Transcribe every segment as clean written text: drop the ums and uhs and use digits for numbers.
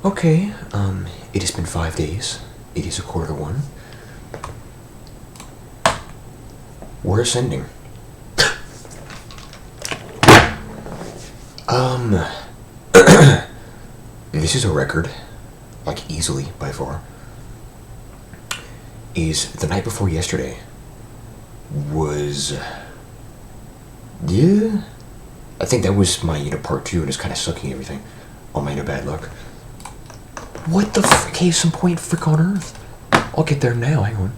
Okay, it has been 5 days. It is 1:45. We're ascending. This is a record, like easily by far. Is the night before yesterday was, yeah, I think that was my, part 2, and it's kind of sucking everything on my bad luck. What the frick? Hey, some point frick on earth. I'll get there now, hang on.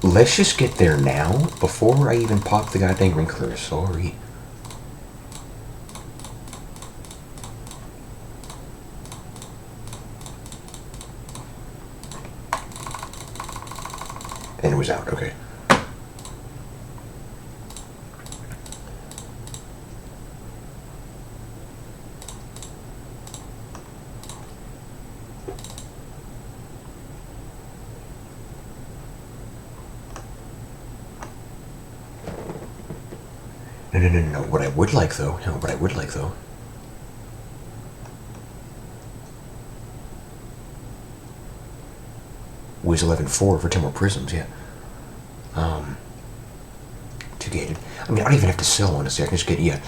Let's just get there now, before I even pop the goddamn wrinkler, sorry. And it was out, okay. No. What I would like though, was 11.4 for 10 more prisms, yeah. 2 gated. I mean, I don't even have to sell, honestly. I can just get, yeah.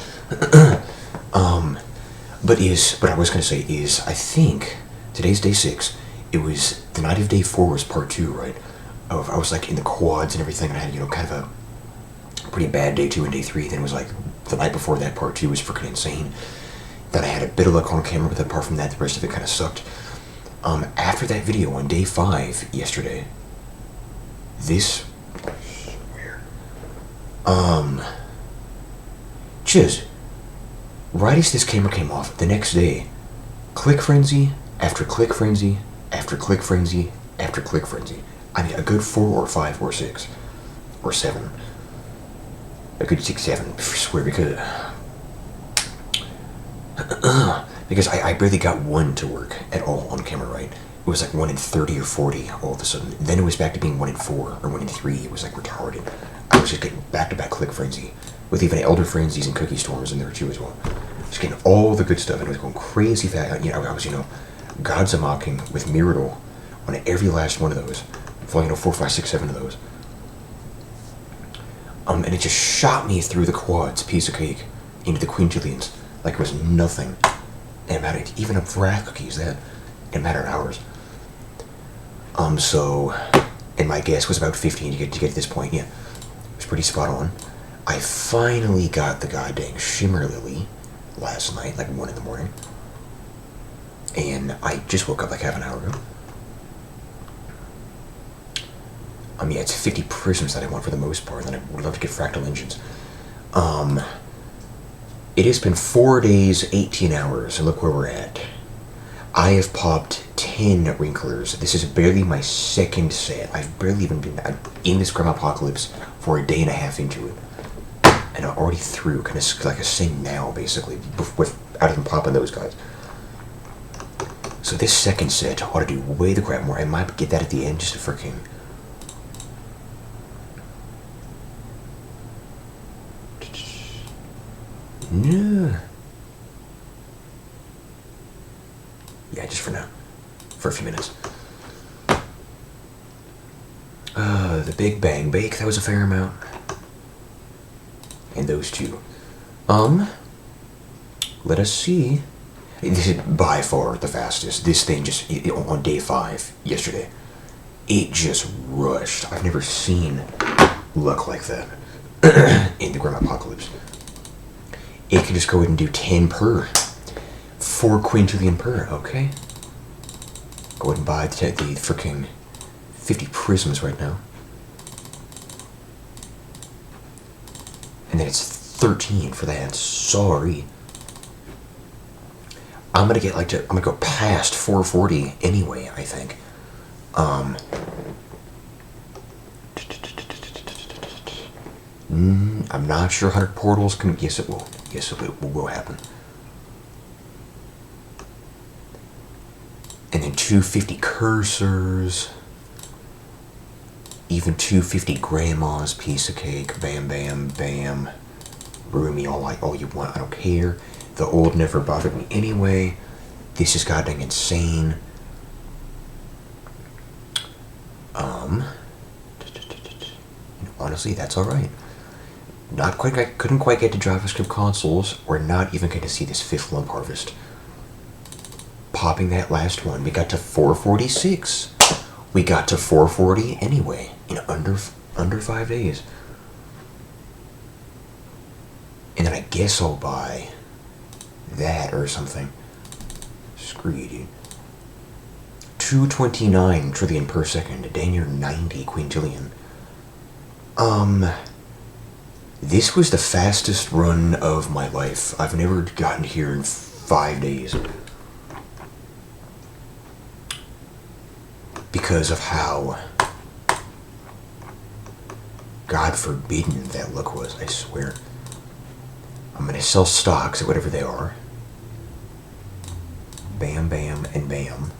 But I was gonna say is, I think today's day 6. It was the night of day 4 was part 2, right? I was like in the quads and everything, and I had, kind of a pretty bad day 2 and day 3. Then it was like the night before that, part 2 was freaking insane. Then I had a bit of luck on camera, but apart from that, the rest of it kind of sucked. After that video on day 5 yesterday, this just right as this camera came off, the next day, click frenzy after click frenzy after click frenzy after click frenzy. I mean, a good 4 or 5 or 6 or 7. A good 6, 7. I swear, because I barely got 1 to work at all on camera, right? It was like 1 in 30 or 40 all of a sudden. Then it was back to being 1 in 4 or 1 in 3. It was like retarded. I was just getting back-to-back click frenzy with even elder frenzies and cookie storms in there too as well. Just getting all the good stuff, and it was going crazy fast. I was, Gods a mocking with Mirador on every last one of those. For 4, 5, 6, 7 of those. And it just shot me through the quads, piece of cake, into the quintillions, like it was nothing. And it mattered, even up wrath cookies, that in a matter of hours. And my guess was about 15 to get to this point, yeah. It was pretty spot on. I finally got the goddamn Shimmer Lily last night, like 1 in the morning. And I just woke up like half an hour ago. Yeah, it's 50 prisms that I want for the most part, and then I would love to get fractal engines. It has been 4 days, 18 hours, and look where we're at. I have popped 10 wrinklers. This is barely my second set. I've barely even been in this Grim Apocalypse for a day and a half into it. And I'm already through, kind of like a sing now, basically, without even popping those guys. So this second set ought to do way the crap more. I might get that at the end just to freaking... No. Yeah, just for now. For a few minutes. The Big Bang Bake, that was a fair amount. And those two. Let us see. This is by far the fastest. This thing just, on day 5, yesterday, it just rushed. I've never seen luck like that in the Grim Apocalypse. It can just go ahead and do 10 per. 4 quintillion per, okay. Go ahead and buy the freaking 50 prisms right now. And then it's 13 for that, sorry. I'm gonna get I'm gonna go past 440 anyway, I think. I'm not sure 100 portals can, yes it will. Yes, it will happen. And then 250 cursors. Even 250 grandma's piece of cake. Bam, bam, bam. ruin me all you want. I don't care. The old never bothered me anyway. This is goddamn insane. Honestly, that's alright. Not quite. I couldn't quite get to JavaScript consoles. We're not even going to see this 5th lump harvest. Popping that last one, we got to 446. We got to 440 anyway in under 5 days. And then I guess I'll buy that or something. Screw you, dude. 229 trillion per second. Dang near 90 quintillion. This was the fastest run of my life. I've never gotten here in 5 days. Because of how God forbidden that look was, I swear. I'm gonna sell stocks at whatever they are. Bam, bam, and bam.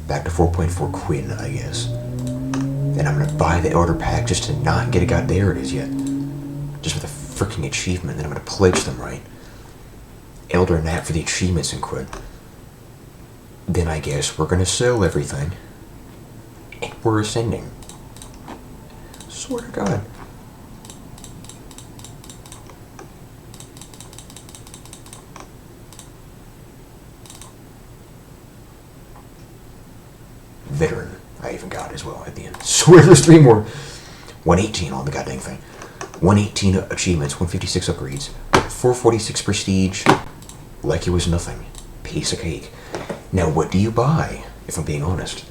Back to 4.4 Quinn, I guess. Then I'm gonna buy the Elder Pack just to not get it. God, there it is yet. Just for the freaking achievement. Then I'm gonna pledge them, right? Elder Nat for the achievements and quit. Then I guess we're gonna sell everything. And we're ascending. Swear to God. Veteran, I even got as well at the end. Swear there's 3 more. 118 on the goddamn thing. 118 achievements, 156 upgrades, 446 prestige, like it was nothing. Piece of cake. Now what do you buy, if I'm being honest?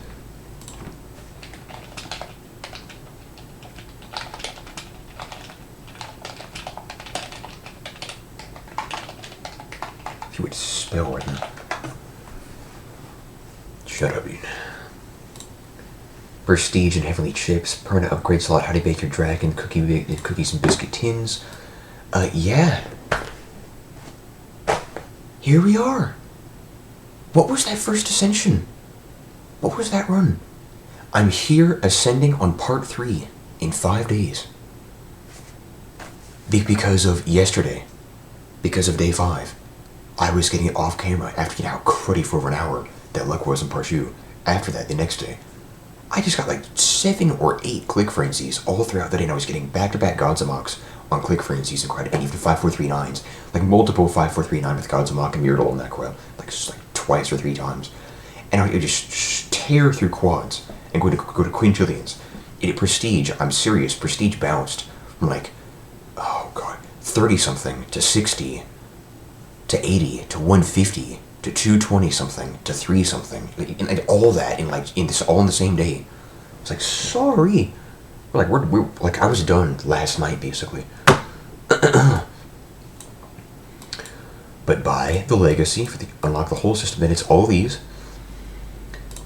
If you would spell right now. Shut up, dude. Prestige and heavenly chips, permanent upgrade slot, how to bake your dragon, cookies and biscuit tins. Yeah. Here we are. What was that first ascension? What was that run? I'm here ascending on part 3 in 5 days. Because of yesterday. Because of day 5. I was getting it off camera after getting out cruddy for over an hour. That luck was in part 2. After that, the next day, I just got like 7 or 8 click frenzies all throughout the day, and I was getting back-to-back Gods Amoks on click frenzies and crud, and even 5-4-3-9s, like multiple 5-4-3-9 with Gods Amok and Myrtle and that crud, like twice or 3 times, and I would just tear through quads and go to quintillions. It prestige. I'm serious. Prestige bounced from like, oh god, 30 something to 60 to 80 to 150. To 220 something, to 3 something, and all that all in the same day. It's like, sorry, like we're like I was done last night basically. But buy the legacy for unlock the whole system, and it's all these.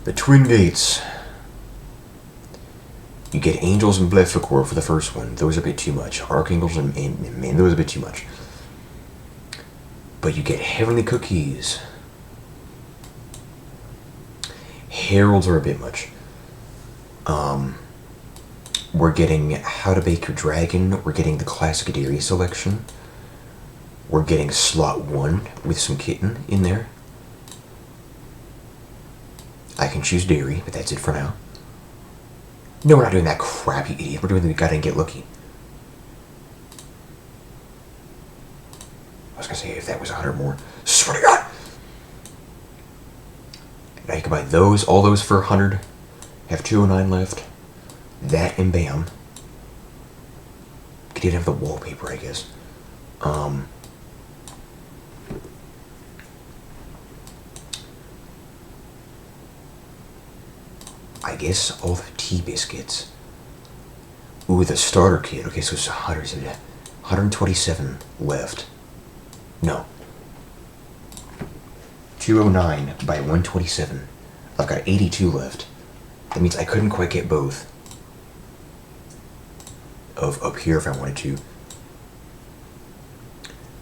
The Twin Gates. You get Angels and Blephicor for the first one. Those are a bit too much. Archangels and man, those are a bit too much. But you get Heavenly Cookies. Heralds are a bit much. We're getting How to Bake Your Dragon. We're getting the Classic Dairy selection. We're getting slot 1 with some kitten in there. I can choose dairy, but that's it for now. No, we're not doing that crap, you idiot. We're doing the gotta get lucky. I was gonna say, if that was 100 more. Swear to God! Now you can buy those, all those for 100. Have 209 left. That and bam. Could even have the wallpaper, I guess. I guess all the tea biscuits. Ooh, the starter kit. Okay, so it's 127 left. No. 209 by 127. I've got 82 left. That means I couldn't quite get both of up here if I wanted to.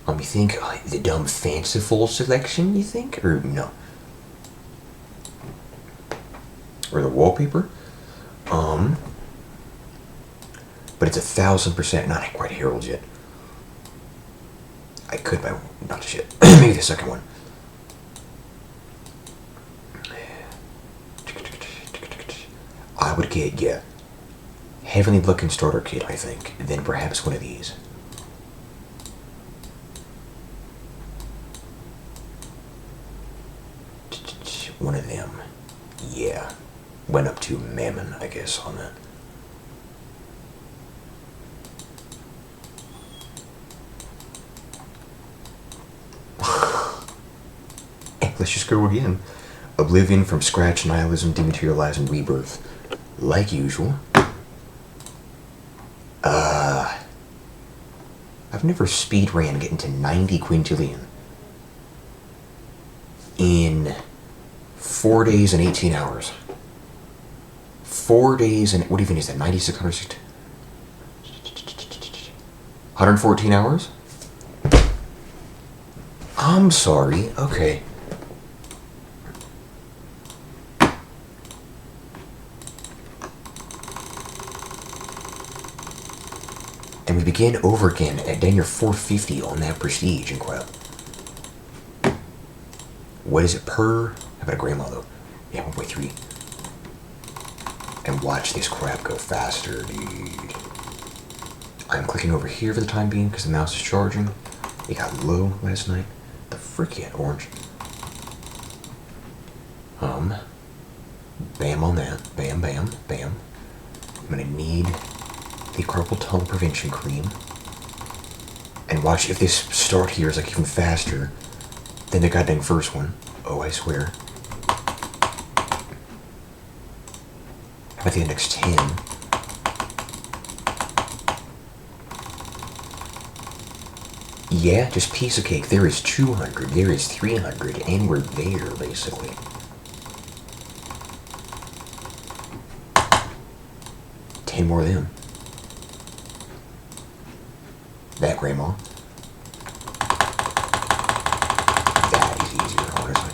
You think the dumb fanciful selection, you think? Or no? Or the wallpaper? But it's 1,000% not quite Herald yet. I could buy not the shit. Maybe the second one. I would get, yeah, heavenly looking starter kit, I think. Then perhaps one of these. One of them. Yeah. Went up to Mammon, I guess, on that. Let's just go again. Oblivion, from scratch, nihilism, dematerialize, and rebirth. Like usual. I've never speed ran getting to 90 quintillion in 4 days and 18 hours. 4 days and, what even is that, 9600? 114 hours? I'm sorry, okay. And we begin over again at dang near 450 on that prestige and crap. What is it per? How about a grandma though? Yeah, 1.3. And watch this crap go faster, dude. I'm clicking over here for the time being because the mouse is charging. It got low last night. The frick yeah, orange. Bam on that. Bam, bam, bam. I'm gonna need the carpal tunnel prevention cream. And watch if this start here is like even faster than the goddamn first one. Oh, I swear. How about the index 10? Yeah, just piece of cake. There is 200, there is 300, and we're there, basically. Ten more of them. That, Grandma. That is easier, honestly.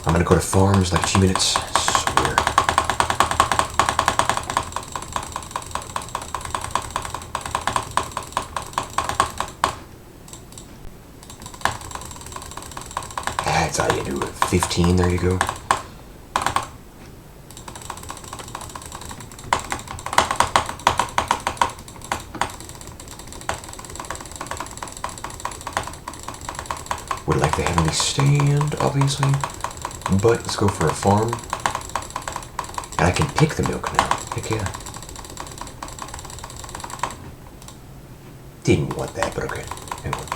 I'm gonna go to farms like 2 minutes. Swear. That's how you do it. 15, there you go. Would like the heavenly stand, obviously. But let's go for a farm. And I can pick the milk now. Heck yeah. Didn't want that, but okay. Anyway.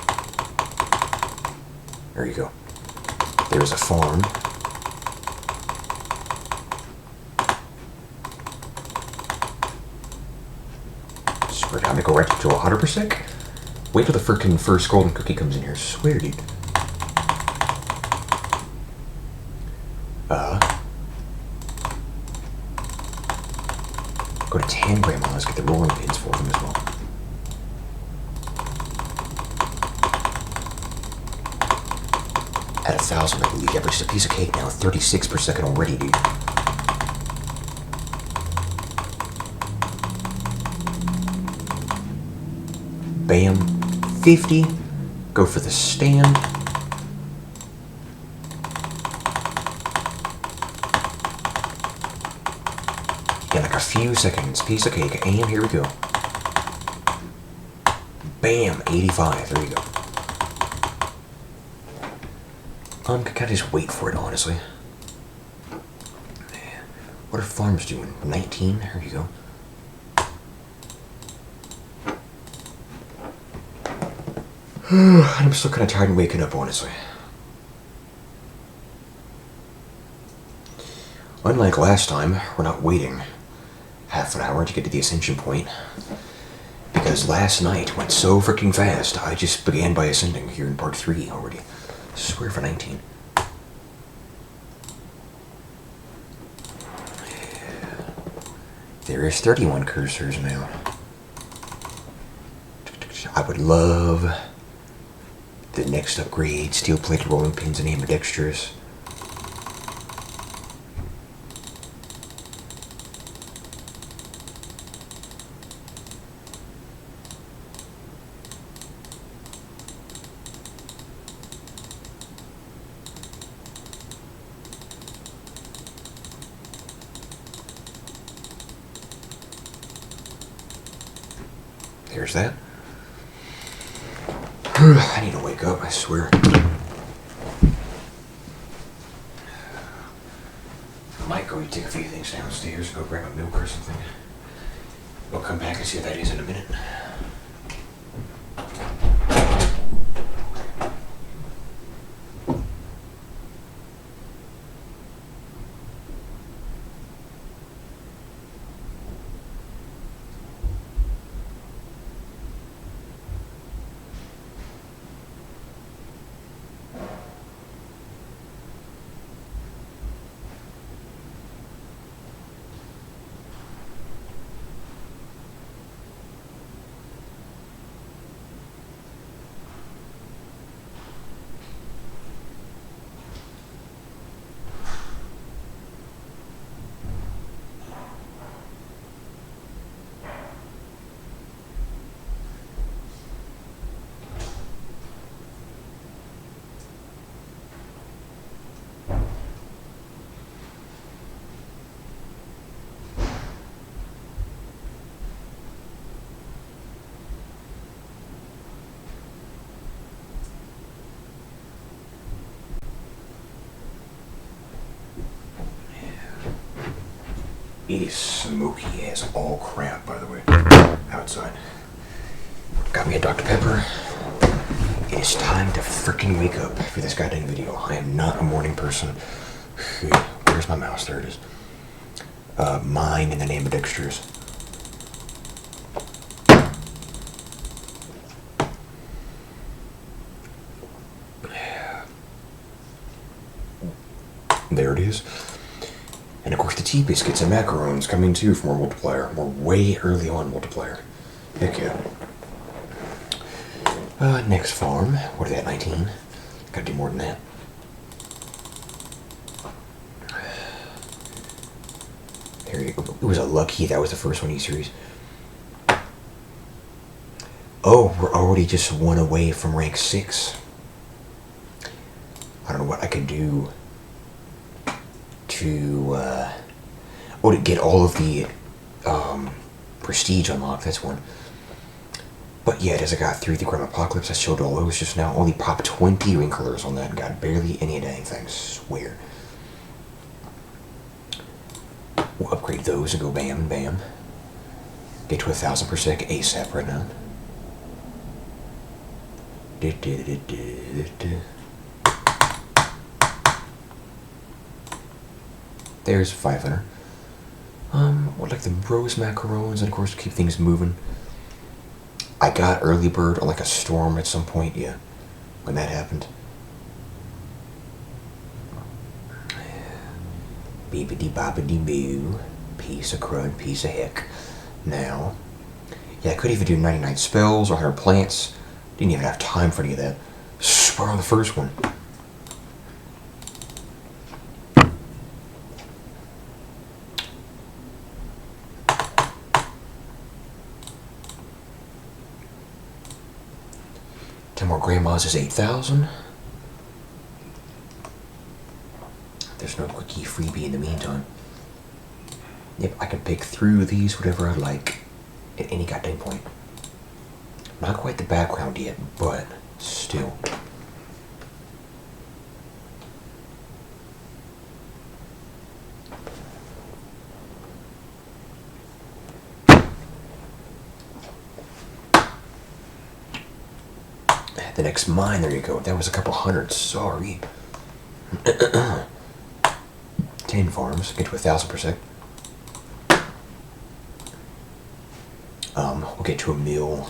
There you go. There's a farm. Swear, I'm gonna go right to 100%. Wait till the frickin' first golden cookie comes in here. Swear, dude. Go to 10 grandma. Let's get the rolling pins for them as well. At 1,000, I believe. Yeah, but just a piece of cake now. 36 per second already, dude. Bam. 50. Go for the stand. Yeah, like a few seconds. Piece of cake. And here we go. Bam. 85. There you go. Can kind of just wait for it, honestly. What are farms doing? 19? There you go. I'm still kind of tired and waking up, honestly. Unlike last time, we're not waiting half an hour to get to the Ascension point. Because last night went so freaking fast, I just began by ascending here in part 3 already. I swear for 19. There is 31 cursors now. I would love the next upgrade, steel-plated rolling pins and ambidextrous. There's that. I need to wake up, I swear. I might go take a few things downstairs, go grab a milk or something. We'll come back and see what that is in a minute. It is smoky as all crap, by the way, outside. Got me a Dr. Pepper. It is time to freaking wake up for this goddamn video. I am not a morning person. Where's my mouse? There it is. Mine in the name of Dexter's. There it is. And of course the tea biscuits and macarons coming too from our multiplier. We're way early on multiplier. Heck yeah. Next farm. What are they at, 19? Gotta do more than that. There you go. It was a lucky that was the first one E-Series. Oh, we're already just one away from rank 6. I don't know what I could do to get all of the prestige unlocked. That's one. But yeah, as I got through the Grim Apocalypse, I showed all those just now. Only popped 20 wrinklers on that and got barely any dang thing, swear. We'll upgrade those and go bam and bam. Get to 1,000 per sec ASAP right now. There's 500. What, like the rose macarons, and of course keep things moving. I got early bird on like a storm at some point, yeah, when that happened. Beepity boppity boo. Piece of crud, piece of heck. Now, yeah, I could even do 99 spells or 100 plants. Didn't even have time for any of that. Swear on the first one. More grandmas is 8,000. There's no quickie freebie in the meantime. Yep, I can pick through these whatever I like at any goddamn point. Not quite the background yet, but still. The next mine, there you go. That was a couple hundred, sorry. 10 farms, get to 1,000 per sec. We'll get to a mill.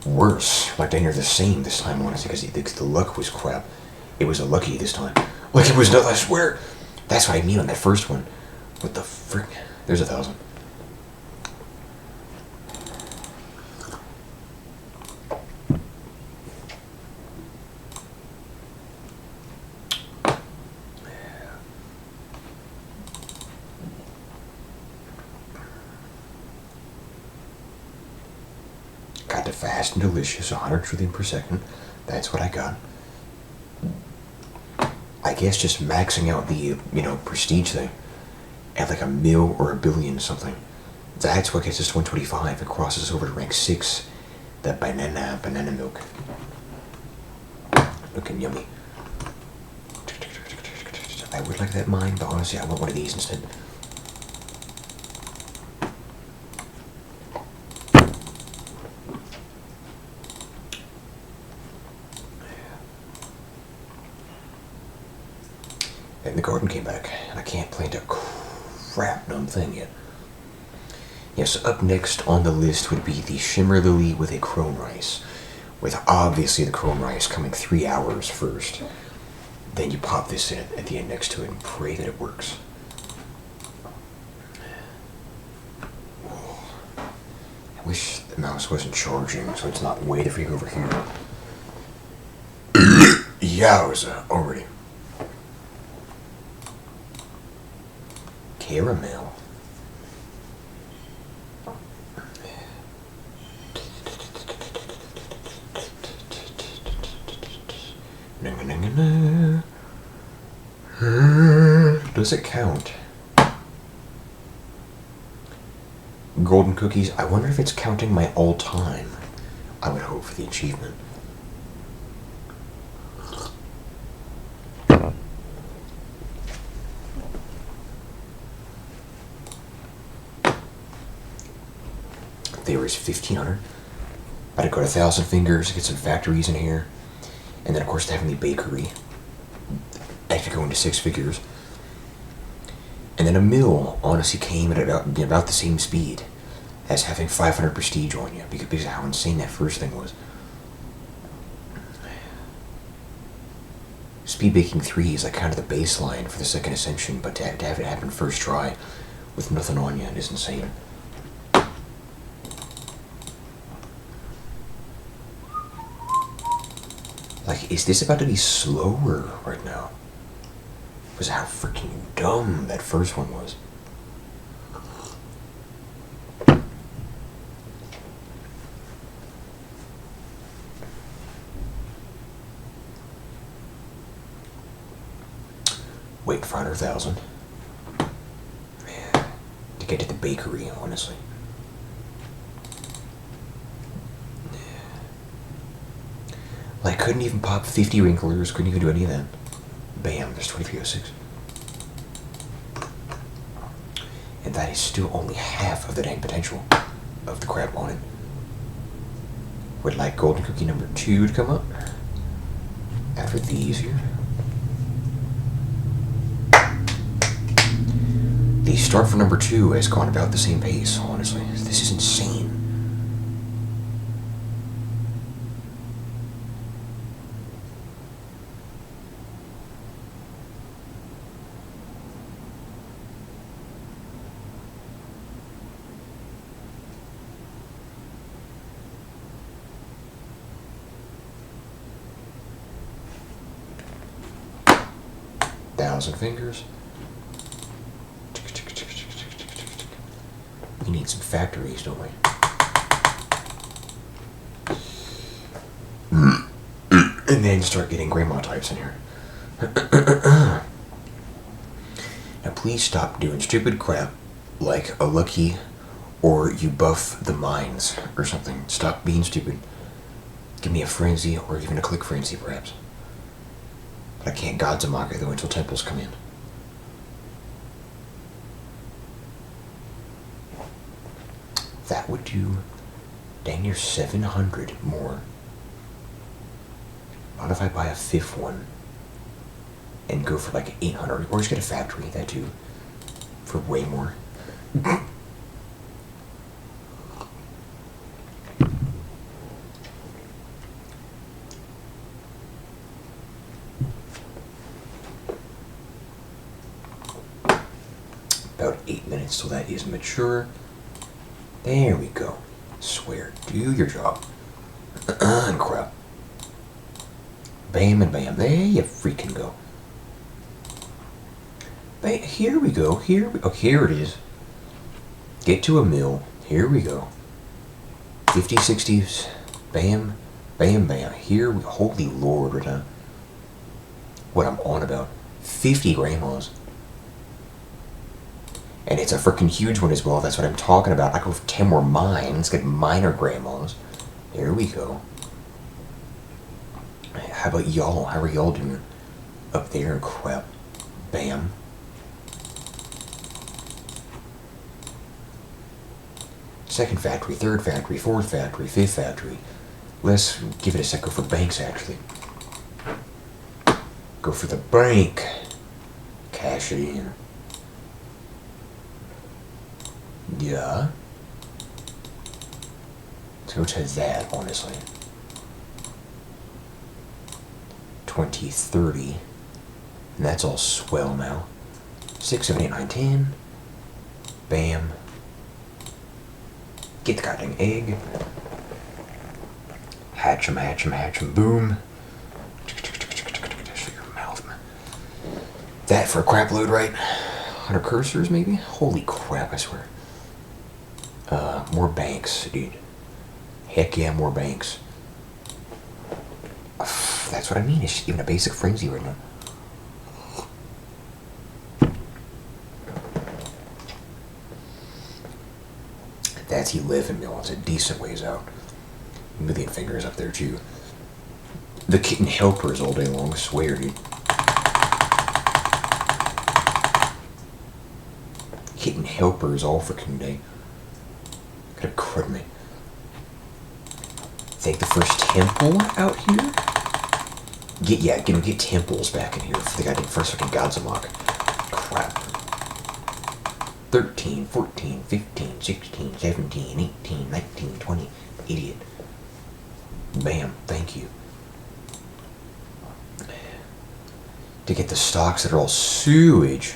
Worse, like they're the same this time, honestly, because the luck was crap. It was a lucky this time. Like it was not, I swear. That's what I mean on that first one. What the frick? There's 1,000. Got to fast and delicious, 100 trillion per second. That's what I got. I guess just maxing out the, prestige thing at like a mil or a billion something. That's what gets us to 125. It crosses us over to rank 6. The banana milk. Looking yummy. I would like that mine, but honestly, I want one of these instead. And the garden came back, and I can't plant a crap dumb thing yet. Yes, up next on the list would be the Shimmer Lily with a Chrome Rice, with obviously the Chrome Rice coming 3 hours first. Then you pop this in at the end next to it and pray that it works. I wish the mouse wasn't charging, so it's not way the freak over here. Yowza, already. Caramel. Does it count? Golden cookies. I wonder if it's counting my all-time. I would hope for the achievement. There is 1,500. I'd go to 1,000 Fingers, get some factories in here. And then, of course, the Heavenly Bakery. I could go into 6 figures. And then a mill honestly came at about the same speed as having 500 prestige on you, because of how insane that first thing was. Speed Baking 3 is like kind of the baseline for the second Ascension, but to have it happen first try with nothing on you is insane. Like, is this about to be slower right now? Was how freaking dumb that first one was. Wait for 100,000. Man, to get to the bakery, honestly. Like, couldn't even pop 50 wrinklers, couldn't even do any of that. Bam, there's 2306. And that is still only half of the dang potential of the crap on it. Would like golden cookie number 2 to come up after these here. The start for number 2 has gone about the same pace, honestly. This is insane. Fingers. We need some factories, don't we? And then start getting grandma types in here. Now please stop doing stupid crap like a lucky or you buff the mines or something. Stop being stupid. Give me a frenzy or even a click frenzy perhaps. I can't Godzamaka though until temples come in. That would do dang near 700 more. What if I buy a 5th one and go for like 800, or just get a factory, that too, for way more. About 8 minutes till that is mature. There we go. Swear, do your job. And crap. Bam and bam. There you freaking go. Bam. Here we go. Oh, here it is. Get to a mill. Here we go. 50, 60s. Bam. Bam, bam. Here we... Holy Lord, right now. What I'm on about. 50 grandmas. And it's a freaking huge one as well. That's what I'm talking about. I go for 10 more mines. Get minor grandmas. There we go. How about y'all? How are y'all doing? Up there and crap. Bam. Second factory, third factory, fourth factory, fifth factory. Let's give it a sec. Go for banks, actually. Go for the bank. Cash it in. Yeah. Let's go to that, honestly. 20, 30. And that's all swell now. 6, 7, 8, 9, 10. Bam. Get the goddamn egg. Hatch 'em, hatch 'em, hatch 'em. Boom. Shut your mouth, man. That for a crap load, right? 100 cursors, maybe? Holy crap, I swear. More banks, dude. Heck yeah, more banks. That's what I mean. It's just even a basic frenzy right now. That's 11 mil. It's a decent ways out. Million fingers up there, too. The kitten helpers all day long, I swear, dude. Kitten helpers all freaking day. Gotta crud me. Take the first temple out here. Get temples back in here for the goddamn first fucking Gods Amok. Crap. 13, 14, 15, 16, 17, 18, 19, 20. Idiot. Bam. Thank you. To get the stocks that are all sewage.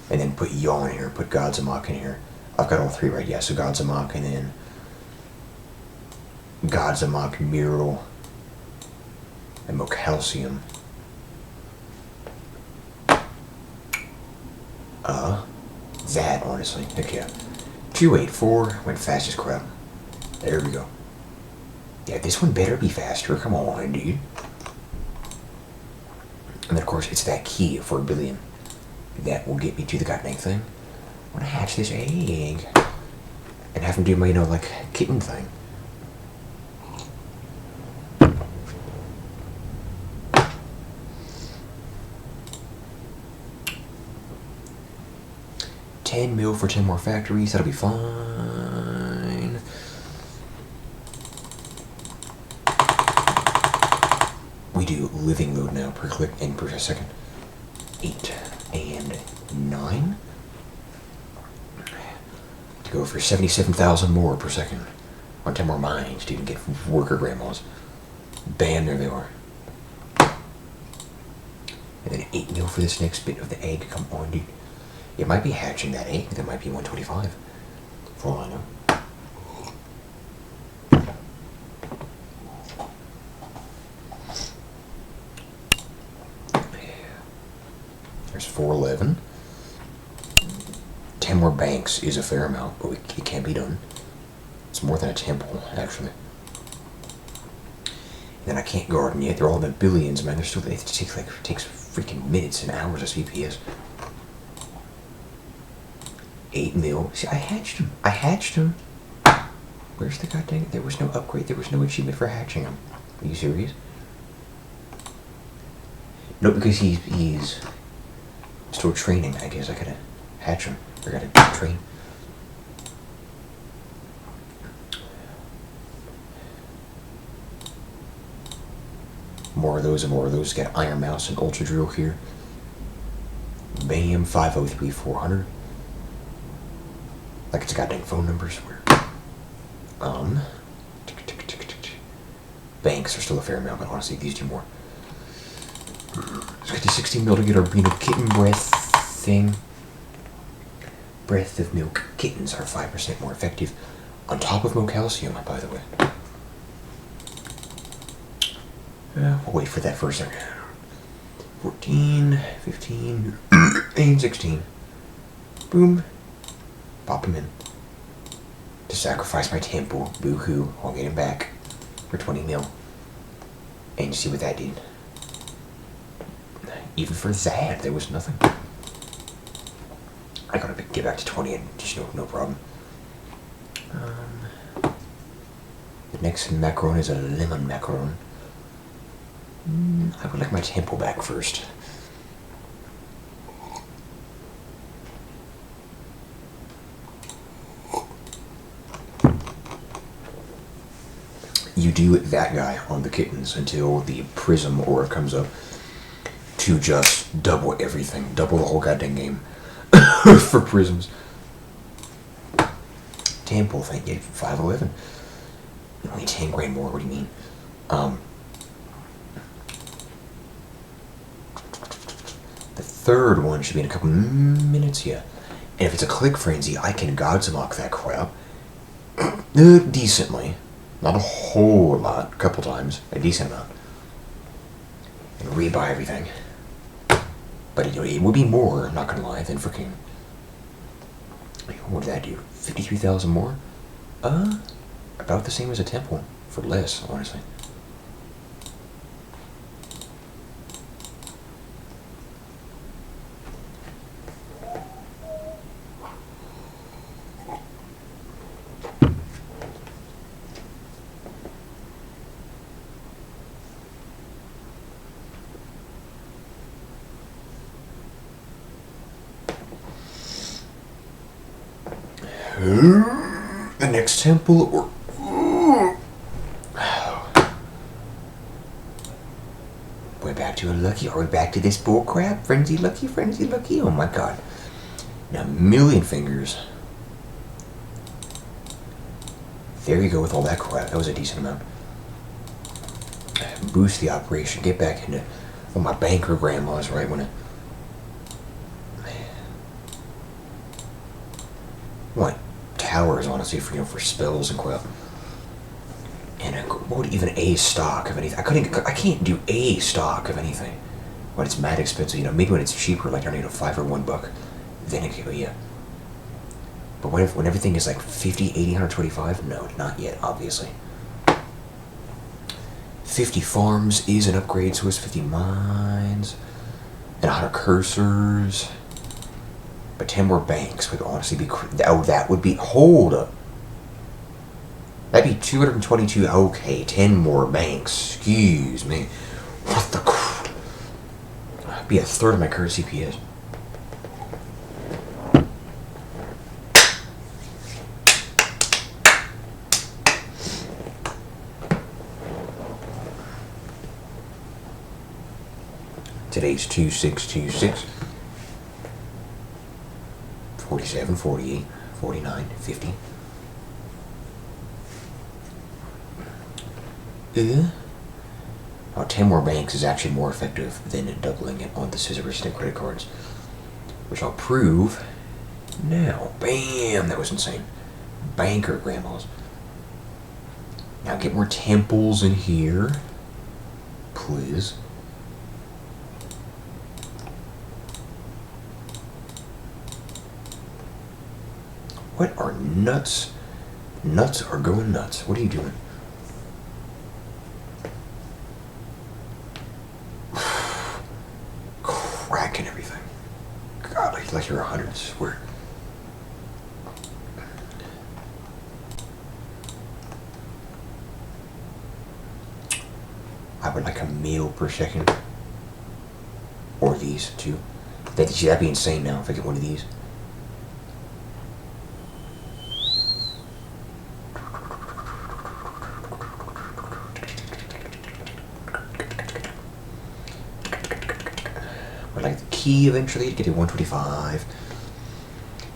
And then put y'all in here. Put Gods Amok in here. I've got all three right. Yeah, so Gods Amok and then Gods Amok, Mural, and Mocalcium. That, honestly. Heck yeah. 284 went fast as crap. There we go. Yeah, this one better be faster. Come on, dude. And then, of course, it's that key for 1 billion. That will get me to the goddamn thing. I want to hatch this egg. And have him do my, like, kitten thing. $10 mil for 10 more factories. That'll be fine. We do living load now per click and per second. 8 and 9. To go for 77,000 more per second. On 10 more mines to even get worker grandmas. Bam, there they are. And then 8 mil for this next bit of the egg. Come on, dude. It might be hatching that egg. That might be 125. For all I know. There's 411. 10 more banks is a fair amount, but it can't be done. It's more than a temple, actually. And then I can't garden yet. They're all in the billions, man. They're still. It takes freaking minutes and hours of CPS. 8 mil. See, I hatched him. Where's the goddamn? There was no upgrade. There was no achievement for hatching him. Are you serious? No, because he's still training. I guess I gotta hatch him. I gotta train. More of those and more of those. Got Iron Mouse and Ultra Drill here. Bam, 503 400. Like it's goddamn phone numbers. Where? Banks are still a fair amount, but honestly, these do more. Let's get to 16 mil to get our kitten breath thing. Breath of milk. Kittens are 5% more effective. On top of Mocalcium, by the way. We'll wait for that for a second. 14, 15, and 16. Boom. Pop him in. To sacrifice my temple. Boo-hoo. I'll get him back for 20 mil. And you see what that did. even for that, there was nothing. I gotta get back to 20 and just no problem. The next macaron is a lemon macaron. I would like my tempo back first. You do that guy on the kittens until the prism aura comes up to just double everything. Double the whole goddamn game for prisms. Temple, thank you. 511. Only 10 grand more, what do you mean? The third one should be in a couple minutes, yeah. And if it's a click frenzy, I can Godsmock that crap. Decently. Not a whole lot, a couple times, a decent amount. And rebuy everything. But it would be more, not gonna lie, than freaking... What did that do? 53,000 more? About the same as a temple. For less, honestly. The next temple, or we're back to a lucky. Are we back to this bullcrap? Frenzy lucky, frenzy lucky. Oh my god! Now a million fingers. There you go with all that crap. That was a decent amount. Boost the operation. Get back into my banker grandma's right when it. What? Towers, honestly, for spells and crap. And what would even a stock of anything? I can't do a stock of anything when it's mad expensive. Maybe when it's cheaper, like I need a $5 or $1, then it could, yeah. But when everything is like 50, 80, 125, no, not yet, obviously. 50 farms is an upgrade, so it's 50 mines and 100 cursors. But 10 more banks would honestly be... Oh, that would be... Hold up. That'd be 222... Okay, 10 more banks. Excuse me. What the... That'd be a third of my current CPS. Today's 2626. 47, 48, 49, 50. Oh, 10 more banks is actually more effective than doubling it on the scissor-resistant credit cards. Which I'll prove now. Bam! That was insane. Banker grandmas. Now get more temples in here. Please. What are nuts? Nuts are going nuts. What are you doing? Cracking everything. God, like you're 100, I swear. I would like a meal per second. Or these two. That'd be insane now if I get one of these. Like the key eventually to get to 125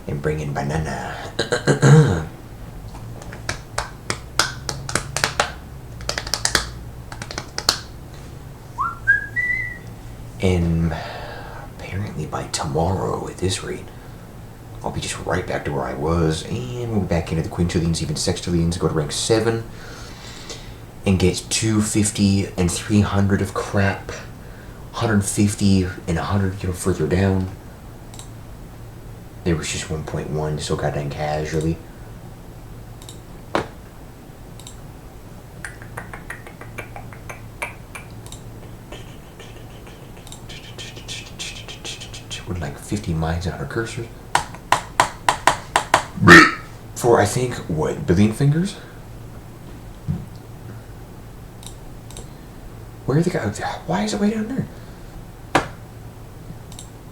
and bring in banana. And apparently by tomorrow at this rate I'll be just right back to where I was, and we'll be back into the quintillions, even sextillions, go to rank 7 and get 250 and 300 of crap. 150 and 100, further down. There was just 1.1, so goddamn casually. with like 50 mines and 100 cursors. For I think, what, billion fingers? Where are the guys? Why is it way down there?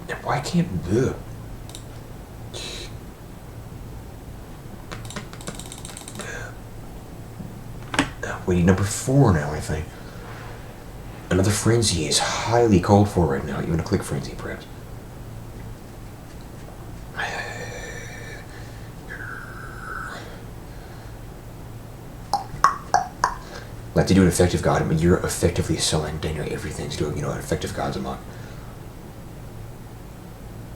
And why can't... Ugh. Waiting number 4 now, I think. Another frenzy is highly called for right now. Even a click frenzy, perhaps. Like to do an effective god, I mean, you're effectively selling Daniel everything to do, you know, an effective god's amok.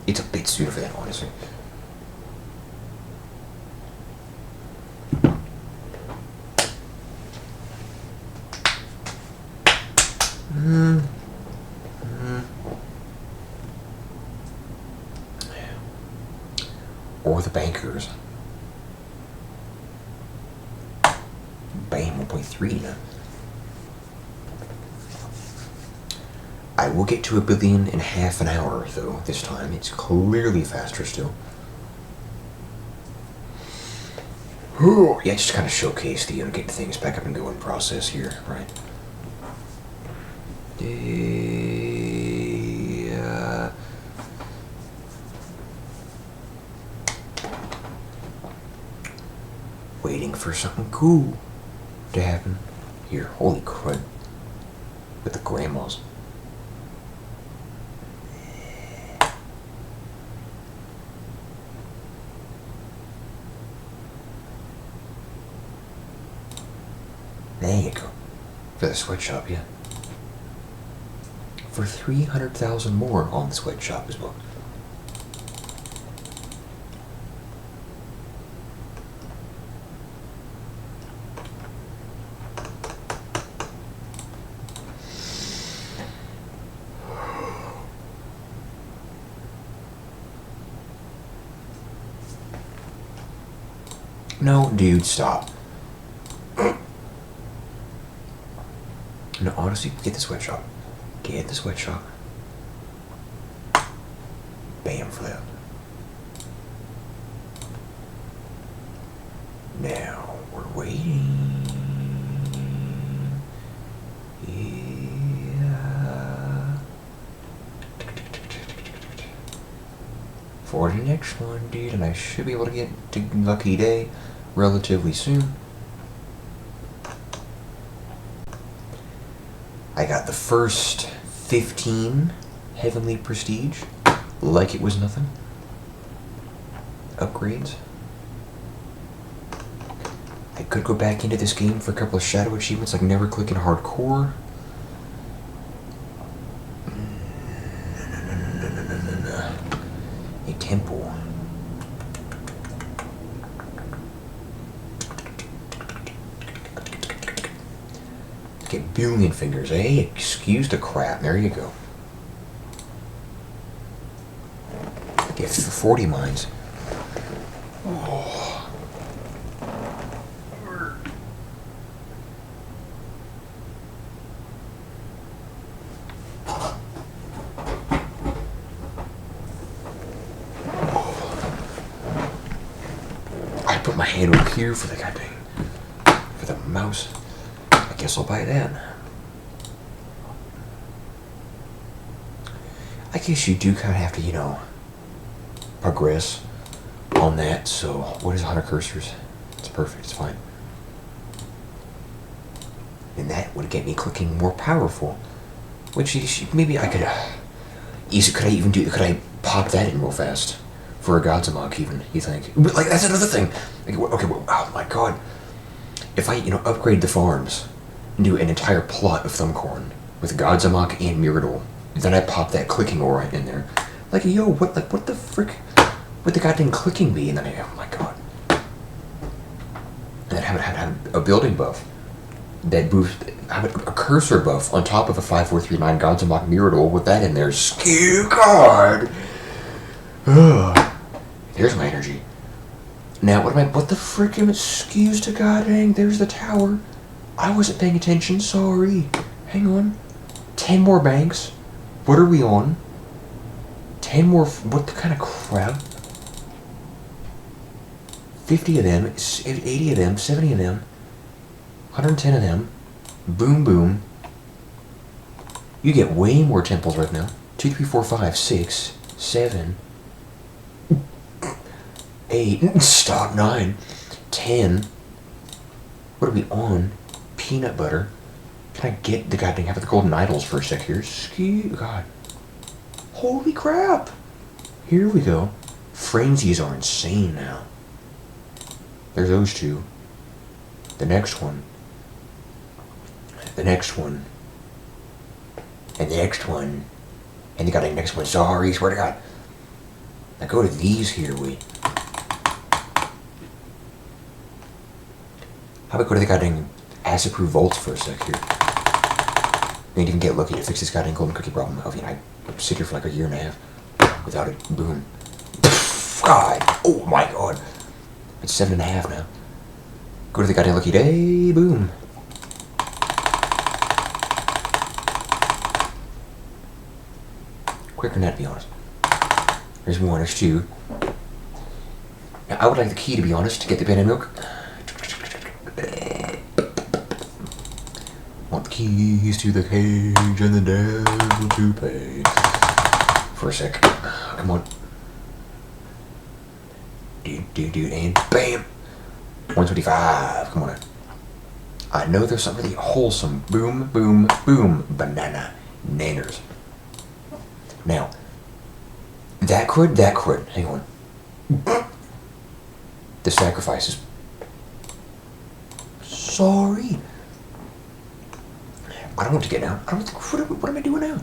It's a bit sooner for that, honestly. Or the bankers. Bam, 1.3 now. I will get to 1 billion in half an hour, though, this time. It's clearly faster still. Yeah, just kind of showcase the, getting things back up and going process here, right? Waiting for something cool to happen here. Holy crud. With the grandmas. There you go. For the sweatshop, yeah. For 300,000 more on the sweatshop as well. No, dude, stop. No, honestly, get the sweatshop. Get the sweatshop. Bam for that. Now, we're waiting. Yeah. For the next one, dude, and I should be able to get to Lucky Day relatively soon. I got the first 15 Heavenly Prestige, like it was nothing. Upgrades. I could go back into this game for a couple of shadow achievements, like never clicking hardcore. A temple. Get billion fingers, eh? Excuse the crap. There you go. Get 40 mines. Oh. I put my hand over here for the goddamn, for the mouse. I guess I'll buy that. I guess you do kind of have to, you know, progress on that. So, what is 100 cursors? It's perfect. It's fine. And that would get me clicking more powerful. Which maybe I could. Could I pop that in real fast for a God's Amok? Even you think? But, like, that's another thing. Like, okay. Well, oh my God. If I, upgrade the farms. Do an entire plot of Thumbcorn with God's Amok and Myrdal. Then I pop that clicking aura in there. Like, yo, what the frick would the goddamn clicking be? And then oh my God. And then have a building buff that boosts, have a cursor buff on top of a 5439 God's Amok Myrdal with that in there. Skew card. There's my energy. Now, what the frick am it skews to god dang? There's the tower. I wasn't paying attention, sorry. Hang on. 10 more banks. What are we on? 10 more. What the kind of crap? 50 of them, 80 of them, 70 of them, 110 of them. Boom, boom. You get way more temples right now. 2, 3, 4, 5, 6, 7, 8, stop, 9, 10. What are we on? Peanut butter. Can I get the goddamn half of the golden idols for a sec here? God. Holy crap. Here we go. Frenzies are insane now. There's those two. The next one. The next one. And the next one. And the goddamn next one. Sorry, swear to God. Now go to these here, How about go to the goddamn acid-proof vaults for a sec here? Need to even get lucky to fix this goddamn golden cookie problem. I mean, I sit here for like a year and a half without it. Boom. God. Oh my God. It's 7.5 now. Go to the goddamn lucky day. Boom. Quicker than that, to be honest. There's one. There's two. Now, I would like the key, to be honest, to get the banana milk. Want the keys to the cage and the devil to pay. For a sec. Come on. Dude, and bam! 125. Come on. I know there's something really wholesome. Boom, boom, boom. Banana. Nanners. Now, that could. Hang on. The sacrifices. Sorry. I don't know what to get now. I don't think, what am I doing now?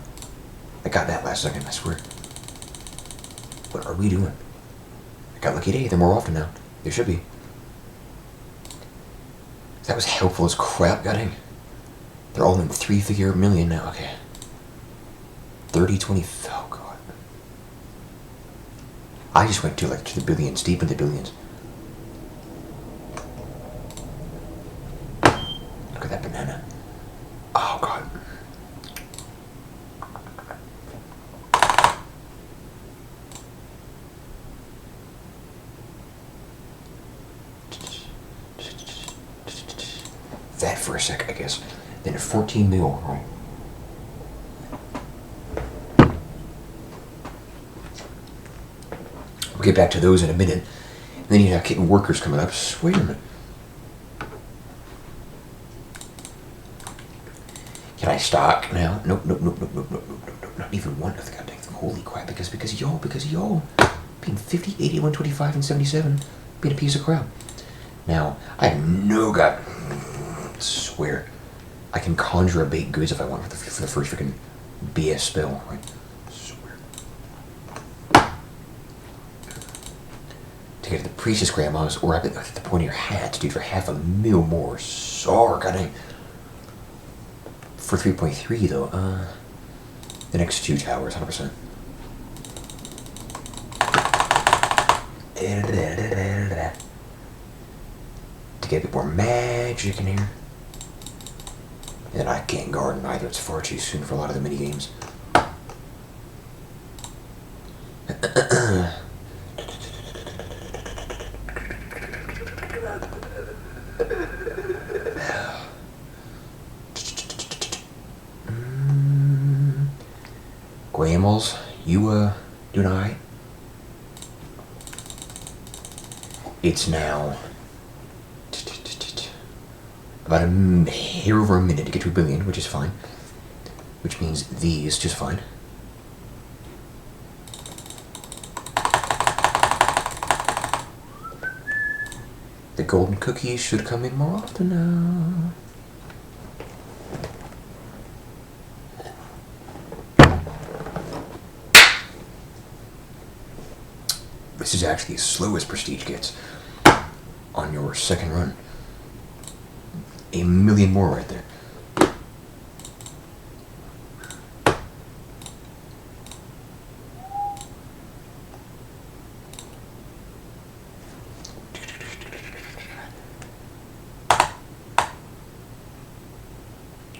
I got that last second, I swear. What are we doing? I got lucky day. They're more often now. There should be. That was helpful as crap, goddamn. They're all in 3-figure million now. Okay. 30, 20. Oh, God. I just went to the billions, deep into billions. Look at that banana. Oh, God. That for a sec, I guess. Then 14 mil, right? We'll get back to those in a minute. And then you have getting workers coming up. Wait a minute. Can I stock now? Nope. Not even one of the goddamn thing. Holy crap, because y'all. Being 50, 80, 125, and 77. Being a piece of crap. Now, I have no god. Swear. I can conjure a baked goods if I want for the first freaking BS spell, right? Swear. To get to the priestess grandma's, or at the point of your hat, dude, for $500,000 more. Sorry, goddamn. For 3.3 though, the next 2 towers, 100%. To get a bit more magic in here. And I can't garden either, it's far too soon for a lot of the mini games. Grandmas, you doing alright? It's now about here over a minute to get to 1 billion, which is fine. Which means these just fine. The golden cookies should come in more often now. This is actually as slow as Prestige gets on your second run. 1 million more right there.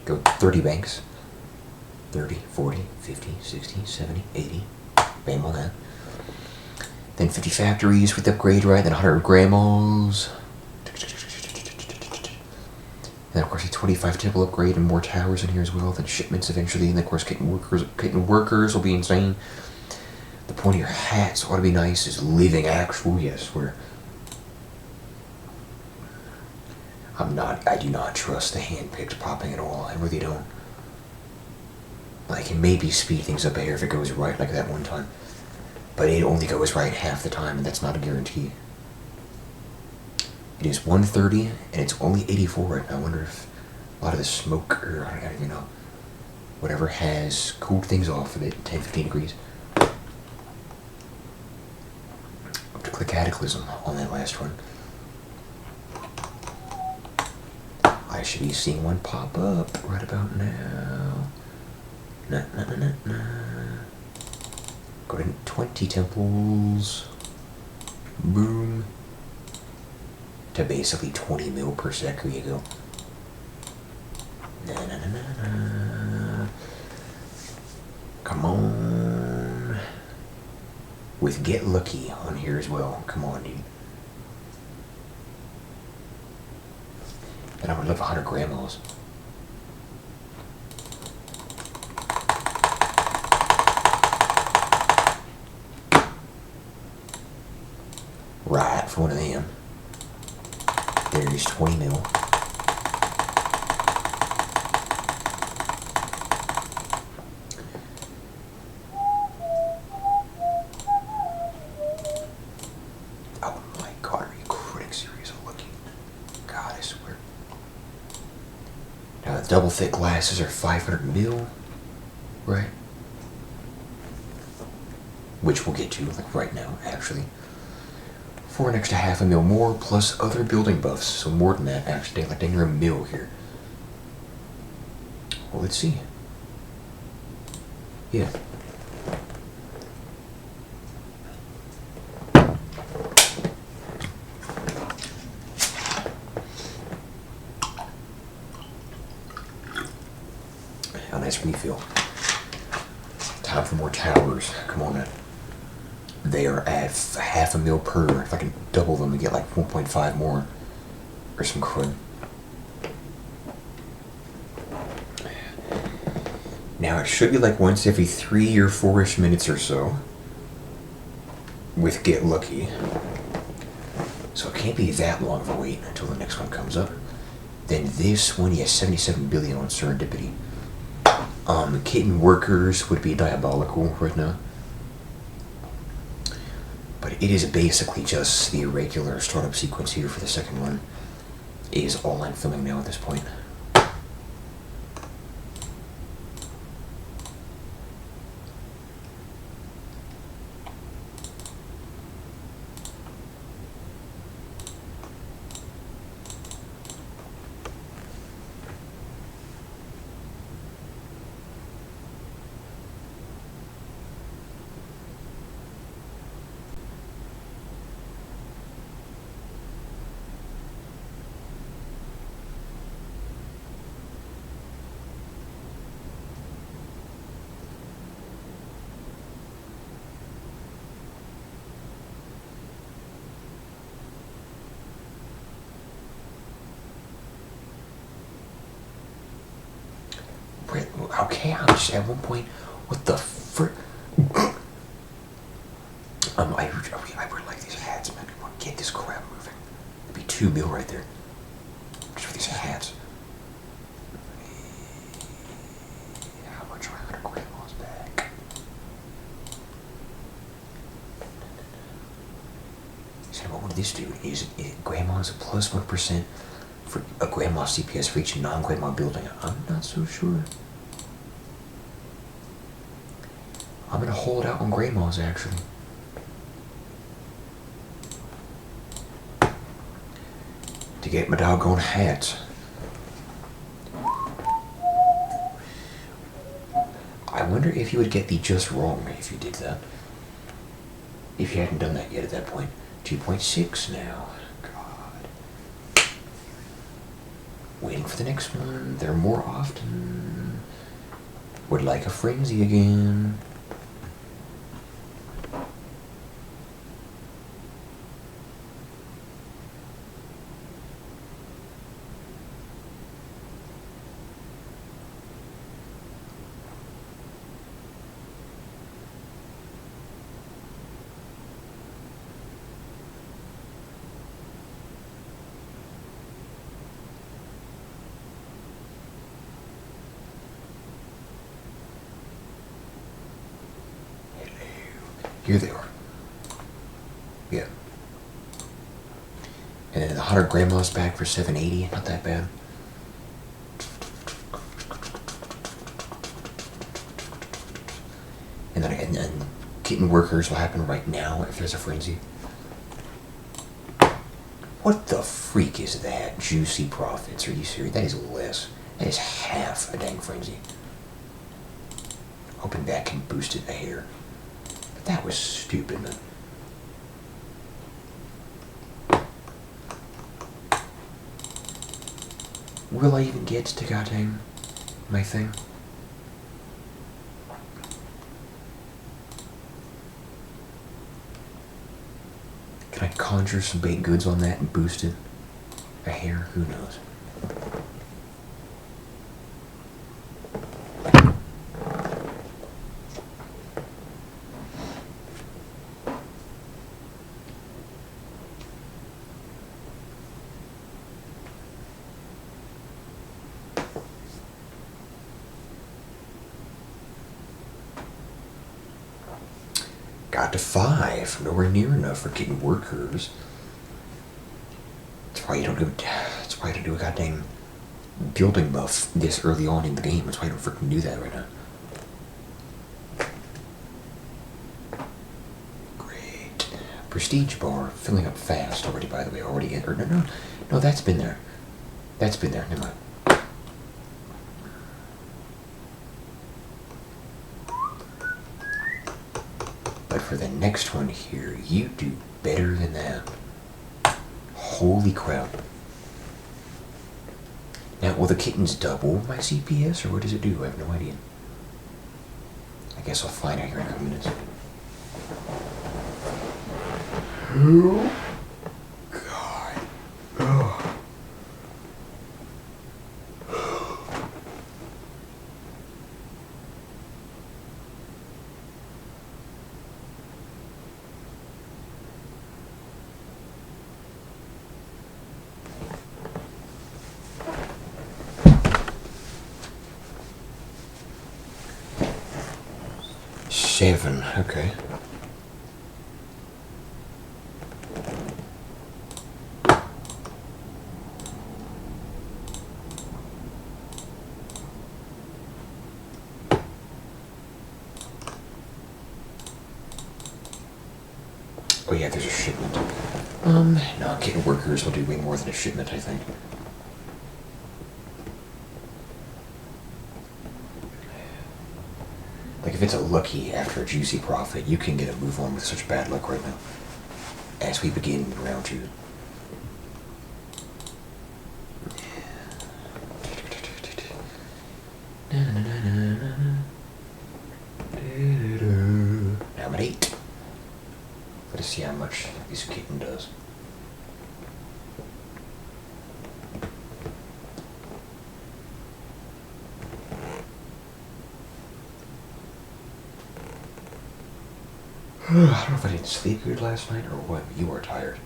Go 30 banks. 30, 40, 50, 60, 70, 80. Bam on that. Then 50 factories with the upgrade, right? Then 100 grandmas. And of course a 25 temple upgrade and more towers in here as well. Then shipments eventually, and of course getting workers will be insane. The point of your hats ought to be nice is living actual, yes, where I do not trust the hand-picked popping at all. I really don't. I can maybe speed things up here if it goes right like that one time. But it only goes right half the time, and that's not a guarantee. It is 130, and it's only 84 right now. I wonder if a lot of the smoke, or I don't even know, whatever has cooled things off a bit, 10-15 degrees. Up to click Cataclysm on that last one. I should be seeing one pop up right about now. Go to 20 temples. Boom. To basically 20 mil per sec. Here you go. Come on. With Get Lucky on here as well. Come on, dude. And I would love 100 grandmas. Right, for one of them. There's 20 mil. Oh my god, are you critics serious? I'm looking. God, I swear. Now the double thick glasses are 500 mil, right? Which we'll get to like right now, actually. For an extra half a mil more, plus other building buffs, so more than that, actually, like near a mil here. Well, let's see. Yeah. A nice refill. Time for more towers. Come on, man. They are at half a mil per. If I can double them and get like 1.5 more, or some crud. Now it should be like once every 3 or 4-ish minutes or so with Get Lucky. So it can't be that long of a wait until the next one comes up. Then this one, he has 77 billion on Serendipity. Kitten Workers would be diabolical right now. But it is basically just the irregular startup sequence here for the second one. It is all I'm filming now at this point. Okay, I'm just at one point. What the frick? I really like these hats, man. Come on, get this crap moving. It'd be 2 mil right there. Just for these hats. How much are 100 grandmas back? So what would this do? Is grandma's a plus 1% for a grandma CPS for each non-grandma building? I'm not so sure. I'm gonna hold out on grandmas actually. To get my doggone hats. I wonder if you would get the just wrong if you did that. If you hadn't done that yet at that point. 2.6 now. God. Waiting for the next one. They're more often. Would like a frenzy again. Here they are. Yeah. And then the 100 grandma's back for $7.80. Not that bad. And then again, and kitten workers will happen right now if there's a frenzy. What the freak is that? Juicy profits. Are you serious? That is less. That is half a dang frenzy. Hoping that can boost it a hair. But that was stupid, man. Will I even get to goddamn my thing? Can I conjure some baked goods on that and boost it a hair? Who knows? Got to 5. Nowhere near enough for getting workers. That's why you don't do. That's why I don't do a goddamn building buff this early on in the game. That's why I don't freaking do that right now. Great. Prestige bar filling up fast already. By the way, already in. Or no. That's been there. That's been there. Never mind. But for the next one here, you do better than that. Holy crap. Now, will the kittens double my CPS, or what does it do? I have no idea. I guess I'll find out here in a couple minutes. Oh, God. Oh. Seven, okay. Oh yeah, there's a shipment. No, kitten workers will do way more than a shipment, I think. Like, if it's a lucky after a juicy profit, you can get a move on with such bad luck right now. As we begin round 2. Now I'm at 8. Let's see how much this kitten does. I don't know if I didn't sleep good last night or what. You are tired.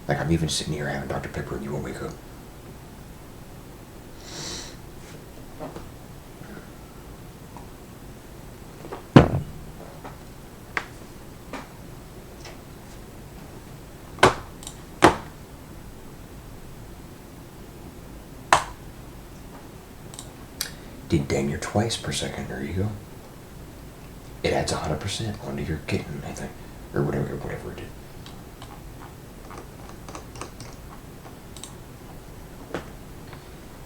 Like, I'm even sitting here having Dr. Pepper and you won't wake up. Did dang near twice per second. There you go. It adds 100% onto your kitten, I think. Or whatever it did.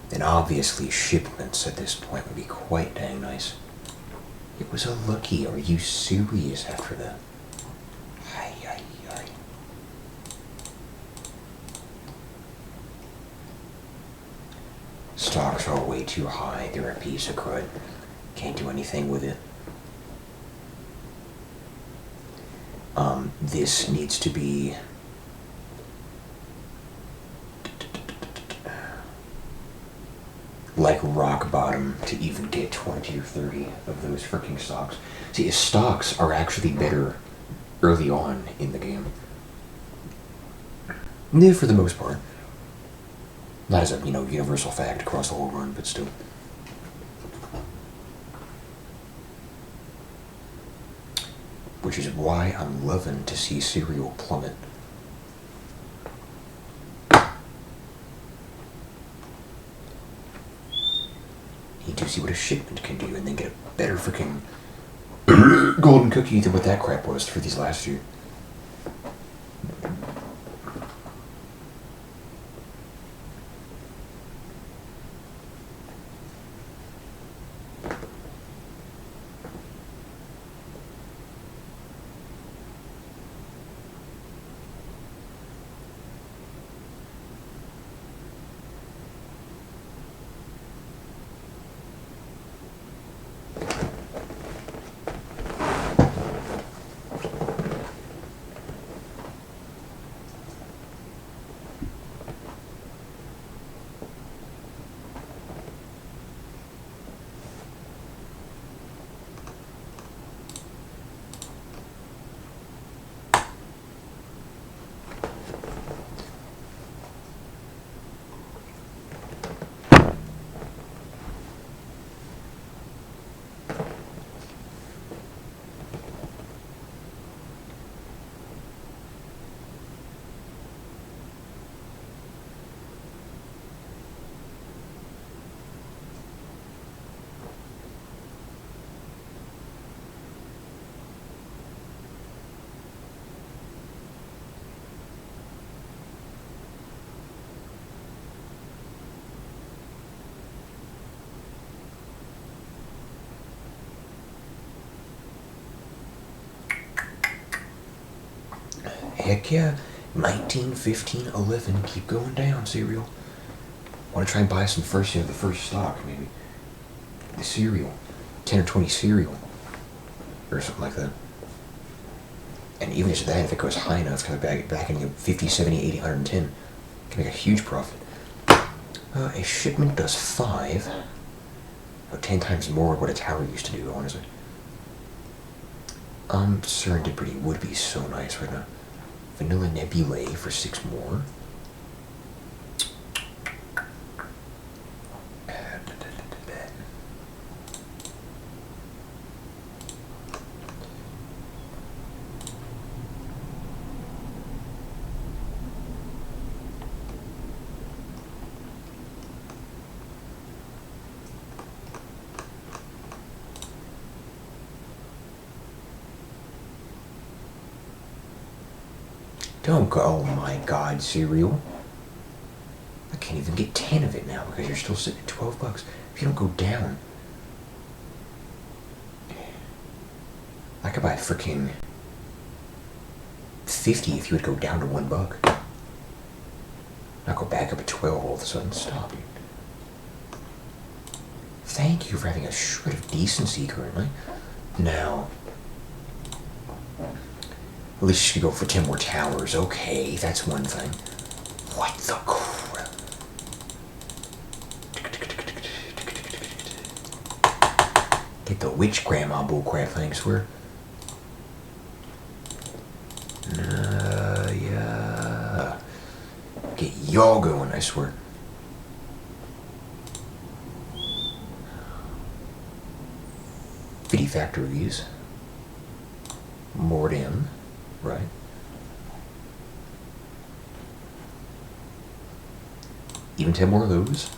Then obviously shipments at this point would be quite dang nice. It was a lucky. Are you serious after that? Ay, ay, ay. Stocks are way too high. They're a piece of crud. Can't do anything with it. This needs to be like rock bottom to even get 20 or 30 of those freaking stocks. See, stocks are actually better early on in the game. Yeah, for the most part. Not as a, universal fact across the whole run, but still. which is why I'm loving to see cereal plummet. Need to see what a shipment can do and then get a better freaking golden cookie than what that crap was for these last few. Heck yeah. 19, 15, 11. Keep going down, cereal. Want to try and buy some first, the first stock, maybe. The cereal. 10 or 20 cereal. Or something like that. And even just that, if it goes high enough, kind of back in 50, 70, 80, 110, can make a huge profit. A shipment does 5. About 10 times more what a tower used to do, honestly. Serendipity would be so nice right now. Vanilla Nebulae for 6 more. Don't go, oh my god, cereal. I can't even get 10 of it now because you're still sitting at 12 bucks. If you don't go down. I could buy freaking 50 if you would go down to $1. Not go back up at 12 all of a sudden. Stop it. Thank you for having a shred of decency currently. Now, at least you could go for 10 more towers. Okay, that's one thing. What the crap? Get the witch grandma bullcrap thing, I swear. Yeah. Get y'all going, I swear. Fitty factories. Morden. Right. Even 10 more of those.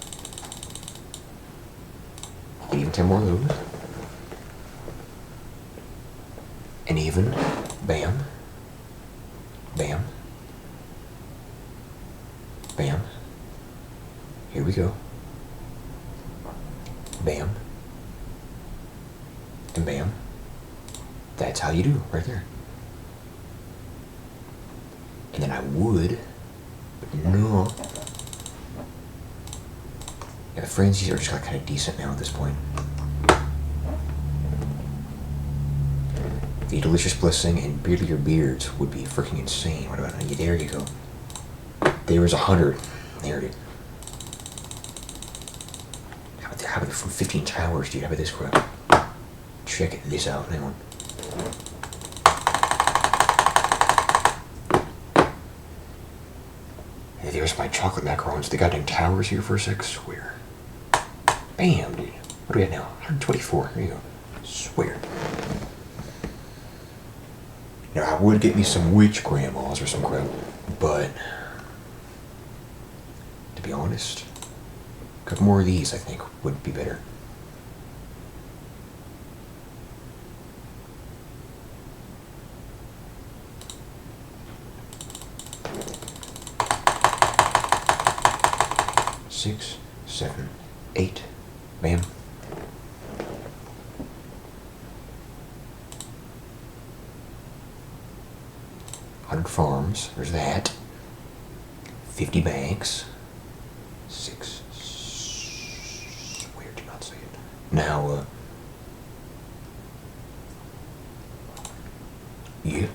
Even 10 more of those. And even, bam, bam, bam. Here we go. Bam. And bam. That's how you do, right there. And then I would, but no. Yeah, the frenzies are just kind of decent now at this point. The Delicious Blessing and Beardier Beards would be freaking insane. What about it? There you go. There was 100. There it is. How about from 15 towers, dude? How about this crap? Check this out. Hang on. Hey, there's my chocolate macarons. The goddamn towers here for a sec. Swear. Bam, dude. What do we have now? 124. There you go. Swear. Now, I would get me some witch grandmas or some crap, but to be honest, a couple more of these, I think, would be better. Six, 7, 8, bam. 100 farms, there's that. 50 banks. 6. Swear to not say it. Now, yeah.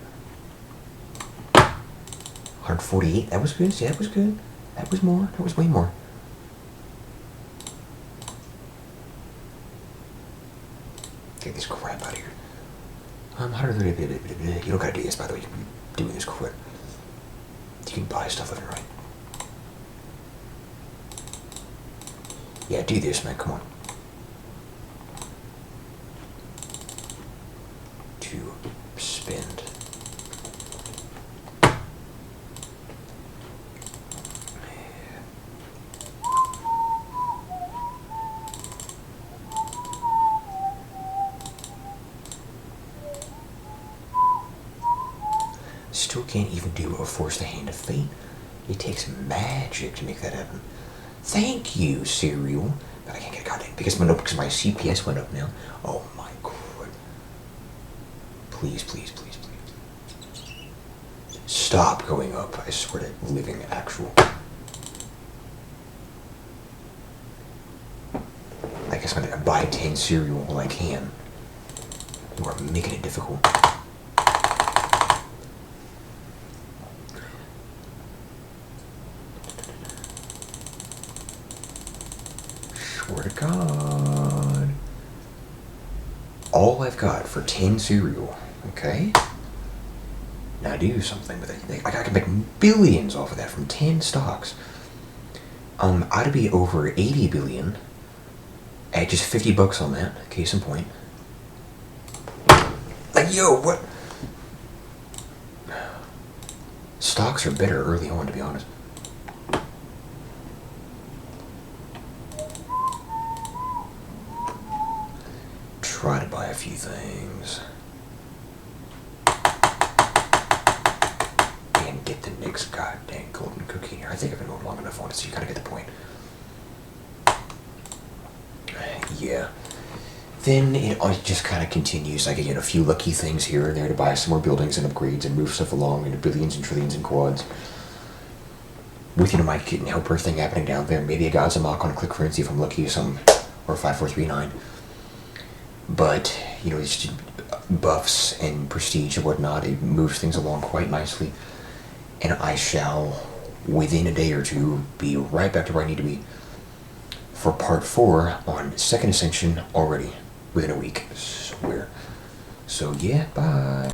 148, that was good, yeah, that was good. That was more, that was way more. Get this crap out of here. 130, you don't gotta do this, by the way, you can be doing this quick. You can buy stuff left and right. Yeah, do this, man, come on. To spend. Still can't even do a force the hand of fate. It takes magic to make that happen. Thank you, cereal. But I can't get a goddamn because my CPS went up now. Oh my god. Please, please, please, please. Stop going up. I swear to living actual. I guess I'm gonna buy 10 cereal while I can. You are making it difficult. Swear to God. All I've got for 10 cereal, okay? Now do something with it. I can make billions off of that from 10 stocks. I'd be over 80 billion at just $50 on that, case in point. Like, yo, what? Stocks are better early on, to be honest. Try to buy a few things. And get the next goddamn golden cookie here. I think I've been going long enough on it, so you gotta get the point. Yeah. Then it just kind of continues. I get a few lucky things here and there to buy some more buildings and upgrades and move stuff along into billions and trillions and quads. With, my kit and helper thing happening down there. Maybe a God's Amok on a click currency if I'm lucky, some, or 5439. But, it's just buffs and prestige and whatnot. It moves things along quite nicely. And I shall, within a day or two, be right back to where I need to be for part 4 on 2nd Ascension already. Within a week, I swear. So yeah, bye.